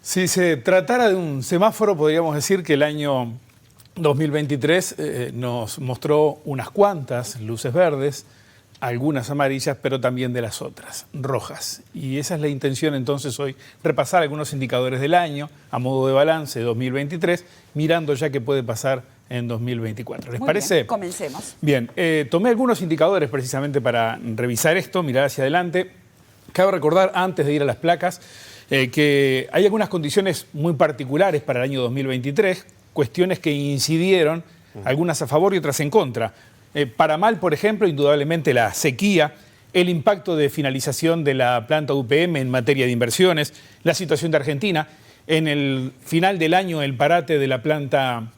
Si se tratara de un semáforo, podríamos decir que el año 2023 nos mostró unas cuantas luces verdes, algunas amarillas, pero también de las otras, rojas. Y esa es la intención entonces hoy, repasar algunos indicadores del año a modo de balance 2023, mirando ya qué puede pasar en 2024. ¿Les parece? Bien, comencemos. Bien, tomé algunos indicadores precisamente para revisar esto, mirar hacia adelante. Cabe recordar, antes de ir a las placas, que hay algunas condiciones muy particulares para el año 2023, cuestiones que incidieron, algunas a favor y otras en contra. Para mal, por ejemplo, indudablemente la sequía, el impacto de finalización de la planta UPM en materia de inversiones, la situación de Argentina, en el final del año el parate de la planta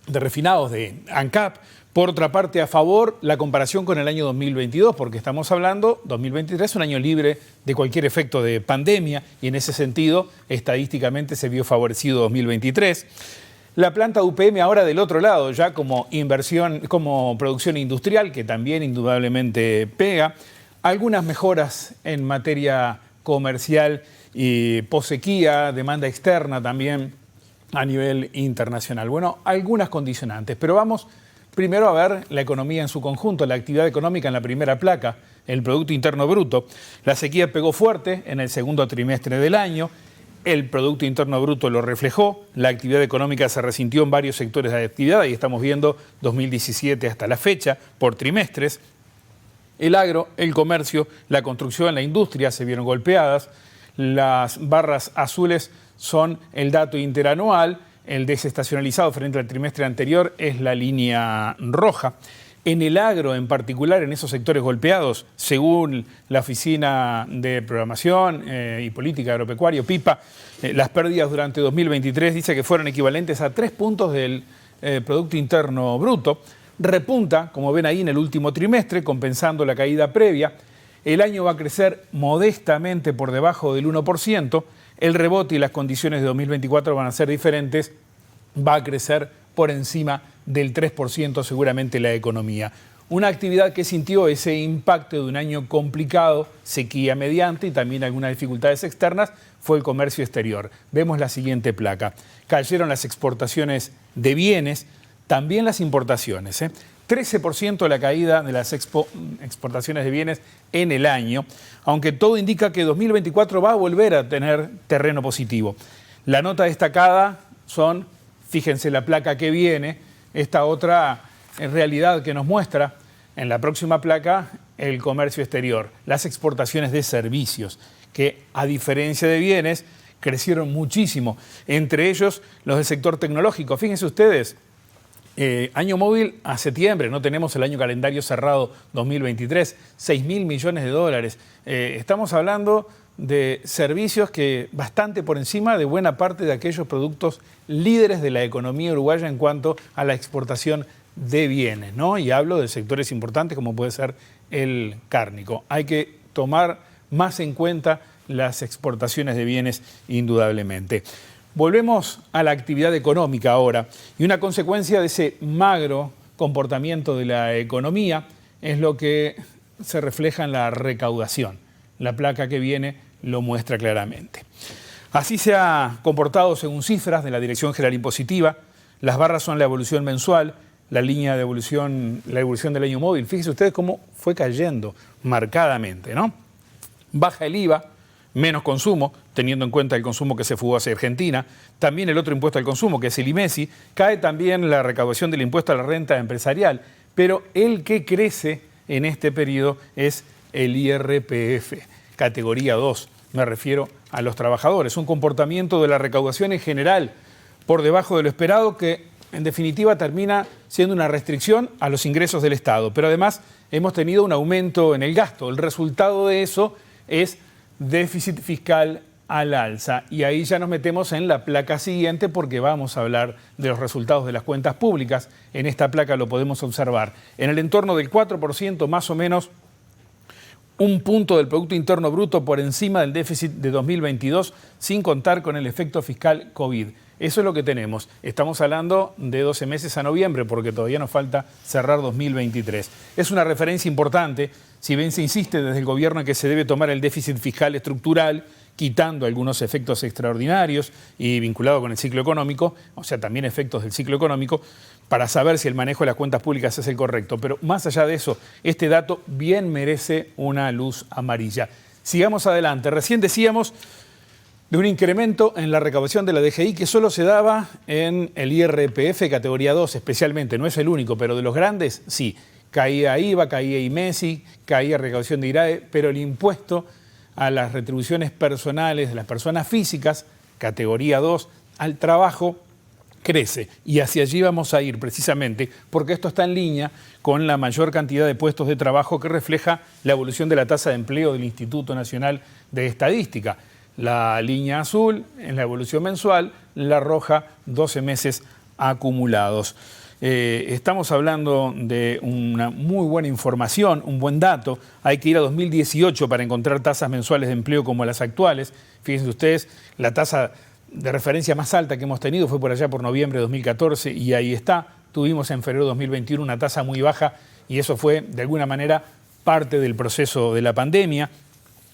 de refinados de ANCAP. Por otra parte, a favor, la comparación con el año 2022, porque estamos hablando, 2023, un año libre de cualquier efecto de pandemia, y en ese sentido, estadísticamente se vio favorecido 2023. La planta UPM ahora del otro lado, ya como inversión, como producción industrial, que también indudablemente pega. Algunas mejoras en materia comercial y post-sequía, demanda externa también a nivel internacional. Bueno, algunas condicionantes, pero vamos primero a ver la economía en su conjunto, la actividad económica en la primera placa, el Producto Interno Bruto. La sequía pegó fuerte en el segundo trimestre del año, el Producto Interno Bruto lo reflejó, la actividad económica se resintió en varios sectores de actividad, y estamos viendo 2017 hasta la fecha, por trimestres. El agro, el comercio, la construcción, la industria se vieron golpeadas. Las barras azules son el dato interanual, el desestacionalizado frente al trimestre anterior es la línea roja. En el agro, en particular, en esos sectores golpeados, según la Oficina de Programación y Política Agropecuaria, PIPA, las pérdidas durante 2023 dice que fueron equivalentes a 3 puntos del Producto Interno Bruto. Repunta, como ven ahí, en el último trimestre, compensando la caída previa. El año va a crecer modestamente por debajo del 1%. El rebote y las condiciones de 2024 van a ser diferentes. Va a crecer por encima del 3% seguramente la economía. Una actividad que sintió ese impacto de un año complicado, sequía mediante y también algunas dificultades externas, fue el comercio exterior. Vemos la siguiente placa. Cayeron las exportaciones de bienes, también las importaciones. 13% la caída de las exportaciones de bienes en el año, aunque todo indica que 2024 va a volver a tener terreno positivo. La nota destacada son, fíjense la placa que viene, esta otra realidad que nos muestra en la próxima placa el comercio exterior, las exportaciones de servicios, que a diferencia de bienes crecieron muchísimo, entre ellos los del sector tecnológico. Fíjense ustedes, año móvil a septiembre, no tenemos el año calendario cerrado 2023, 6.000 millones de dólares. Estamos hablando de servicios que bastante por encima de buena parte de aquellos productos líderes de la economía uruguaya en cuanto a la exportación de bienes, ¿no? Y hablo de sectores importantes como puede ser el cárnico. Hay que tomar más en cuenta las exportaciones de bienes indudablemente. Volvemos a la actividad económica ahora, y una consecuencia de ese magro comportamiento de la economía es lo que se refleja en la recaudación. La placa que viene lo muestra claramente. Así se ha comportado según cifras de la Dirección General Impositiva. Las barras son la evolución mensual, la línea de evolución, la evolución del año móvil. Fíjense ustedes cómo fue cayendo marcadamente, ¿no? Baja el IVA, menos consumo, teniendo en cuenta el consumo que se fugó hacia Argentina. También el otro impuesto al consumo, que es el IMESI. Cae también la recaudación del impuesto a la renta empresarial. Pero el que crece en este periodo es el IRPF, categoría 2. Me refiero a los trabajadores. Un comportamiento de la recaudación en general por debajo de lo esperado que, en definitiva, termina siendo una restricción a los ingresos del Estado. Pero además hemos tenido un aumento en el gasto. El resultado de eso es déficit fiscal al alza, y ahí ya nos metemos en la placa siguiente porque vamos a hablar de los resultados de las cuentas públicas. En esta placa lo podemos observar. En el entorno del 4% más o menos, un punto del Producto Interno Bruto por encima del déficit de 2022, sin contar con el efecto fiscal COVID. Eso es lo que tenemos. Estamos hablando de 12 meses a noviembre, porque todavía nos falta cerrar 2023. Es una referencia importante, si bien se insiste desde el gobierno en que se debe tomar el déficit fiscal estructural, quitando algunos efectos extraordinarios y vinculado con el ciclo económico, o sea, también efectos del ciclo económico, para saber si el manejo de las cuentas públicas es el correcto. Pero más allá de eso, este dato bien merece una luz amarilla. Sigamos adelante. Recién decíamos de un incremento en la recaudación de la DGI que solo se daba en el IRPF categoría 2 especialmente, no es el único, pero de los grandes sí. Caía IVA, caía IMESI, caía recaudación de IRAE, pero el impuesto a las retribuciones personales de las personas físicas, categoría 2, al trabajo, crece. Y hacia allí vamos a ir precisamente porque esto está en línea con la mayor cantidad de puestos de trabajo que refleja la evolución de la tasa de empleo del Instituto Nacional de Estadística. La línea azul en la evolución mensual, la roja 12 meses acumulados. Estamos hablando de una muy buena información, un buen dato. Hay que ir a 2018 para encontrar tasas mensuales de empleo como las actuales. Fíjense ustedes, la tasa de referencia más alta que hemos tenido fue por allá por noviembre de 2014 y ahí está. Tuvimos en febrero de 2021 una tasa muy baja y eso fue de alguna manera parte del proceso de la pandemia.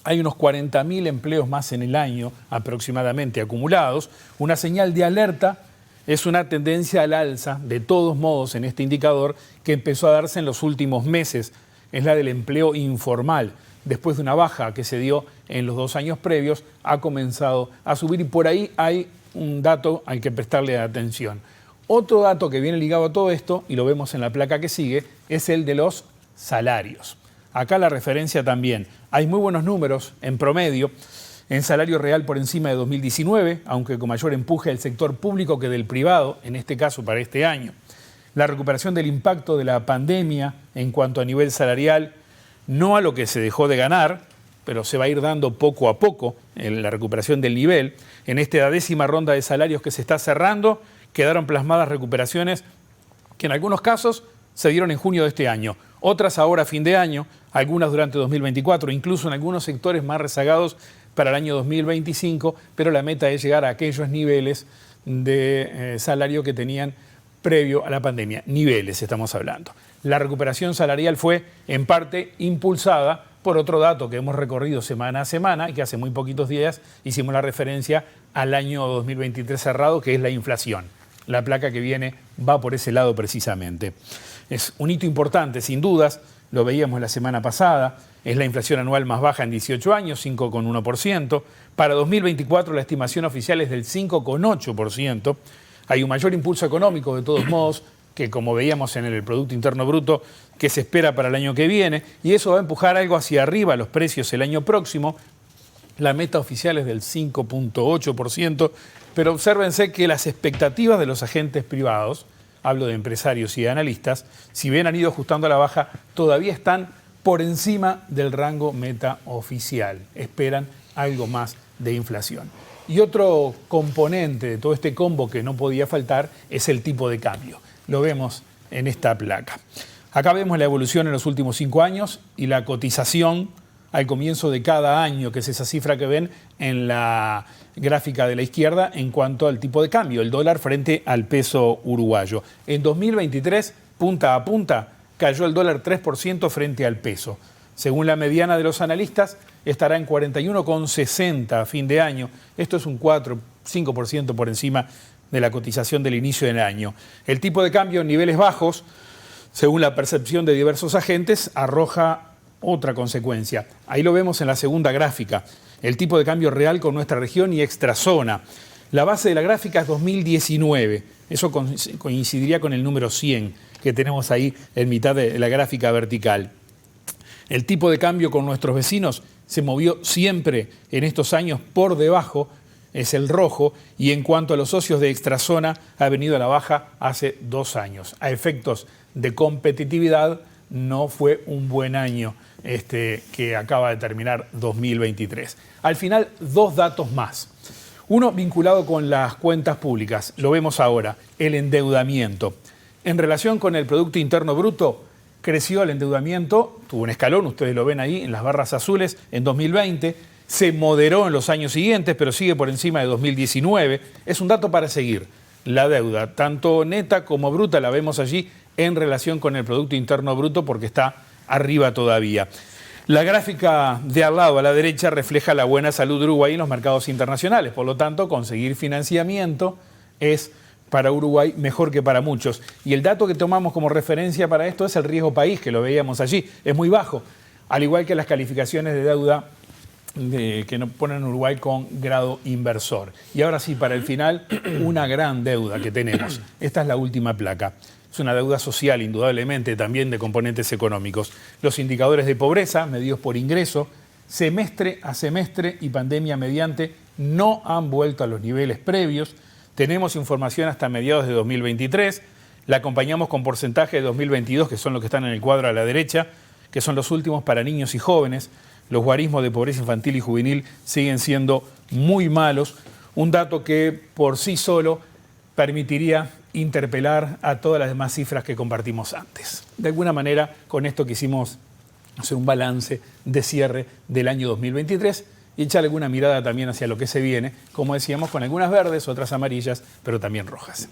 Hay unos 40.000 empleos más en el año aproximadamente acumulados. Una señal de alerta es una tendencia al alza, de todos modos, en este indicador que empezó a darse en los últimos meses. Es la del empleo informal. Después de una baja que se dio en los 2 años previos, ha comenzado a subir y por ahí hay un dato al que prestarle atención. Otro dato que viene ligado a todo esto, y lo vemos en la placa que sigue, es el de los salarios. Acá la referencia también. Hay muy buenos números en promedio. En salario real por encima de 2019, aunque con mayor empuje del sector público que del privado, en este caso para este año. La recuperación del impacto de la pandemia en cuanto a nivel salarial, no a lo que se dejó de ganar, pero se va a ir dando poco a poco en la recuperación del nivel. En esta 10ª ronda de salarios que se está cerrando, quedaron plasmadas recuperaciones que en algunos casos se dieron en junio de este año, otras ahora a fin de año, algunas durante 2024, incluso en algunos sectores más rezagados para el año 2025, pero la meta es llegar a aquellos niveles de salario que tenían previo a la pandemia. Niveles estamos hablando. La recuperación salarial fue en parte impulsada por otro dato que hemos recorrido semana a semana y que hace muy poquitos días hicimos la referencia al año 2023 cerrado, que es la inflación. La placa que viene va por ese lado precisamente. Es un hito importante, sin dudas, lo veíamos la semana pasada. Es la inflación anual más baja en 18 años, 5,1%. Para 2024 la estimación oficial es del 5,8%. Hay un mayor impulso económico, de todos modos, que como veíamos en el Producto Interno Bruto, que se espera para el año que viene. Y eso va a empujar algo hacia arriba los precios el año próximo. La meta oficial es del 5,8%. Pero obsérvense que las expectativas de los agentes privados, hablo de empresarios y de analistas, si bien han ido ajustando a la baja, todavía están por encima del rango meta oficial. Esperan algo más de inflación. Y otro componente de todo este combo que no podía faltar es el tipo de cambio. Lo vemos en esta placa. Acá vemos la evolución en los últimos 5 años y la cotización al comienzo de cada año, que es esa cifra que ven en la gráfica de la izquierda en cuanto al tipo de cambio, el dólar frente al peso uruguayo. En 2023, punta a punta, cayó el dólar 3% frente al peso. Según la mediana de los analistas, estará en 41,60 a fin de año. Esto es un 4-5% por encima de la cotización del inicio del año. El tipo de cambio en niveles bajos, según la percepción de diversos agentes, arroja otra consecuencia. Ahí lo vemos en la segunda gráfica. El tipo de cambio real con nuestra región y extrazona. La base de la gráfica es 2019. Eso coincidiría con el número 100 que tenemos ahí en mitad de la gráfica vertical. El tipo de cambio con nuestros vecinos se movió siempre en estos años por debajo, es el rojo, y en cuanto a los socios de extrazona ha venido a la baja hace 2 años. A efectos de competitividad no fue un buen año que acaba de terminar 2023. Al final, 2 datos más. Uno vinculado con las cuentas públicas, lo vemos ahora, el endeudamiento. En relación con el Producto Interno Bruto, creció el endeudamiento, tuvo un escalón, ustedes lo ven ahí en las barras azules, en 2020, se moderó en los años siguientes, pero sigue por encima de 2019. Es un dato para seguir. La deuda, tanto neta como bruta, la vemos allí en relación con el Producto Interno Bruto porque está arriba todavía. La gráfica de al lado, a la derecha, refleja la buena salud de Uruguay en los mercados internacionales. Por lo tanto, conseguir financiamiento es para Uruguay mejor que para muchos. Y el dato que tomamos como referencia para esto es el riesgo país, que lo veíamos allí. Es muy bajo, al igual que las calificaciones de deuda que nos ponen a Uruguay con grado inversor. Y ahora sí, para el final, una gran deuda que tenemos. Esta es la última placa. Es una deuda social, indudablemente, también de componentes económicos. Los indicadores de pobreza, medidos por ingreso, semestre a semestre y pandemia mediante, no han vuelto a los niveles previos. Tenemos información hasta mediados de 2023. La acompañamos con porcentaje de 2022, que son los que están en el cuadro a la derecha, que son los últimos para niños y jóvenes. Los guarismos de pobreza infantil y juvenil siguen siendo muy malos. Un dato que por sí solo permitiría interpelar a todas las demás cifras que compartimos antes. De alguna manera, con esto quisimos hacer un balance de cierre del año 2023 y echarle alguna mirada también hacia lo que se viene, como decíamos, con algunas verdes, otras amarillas, pero también rojas.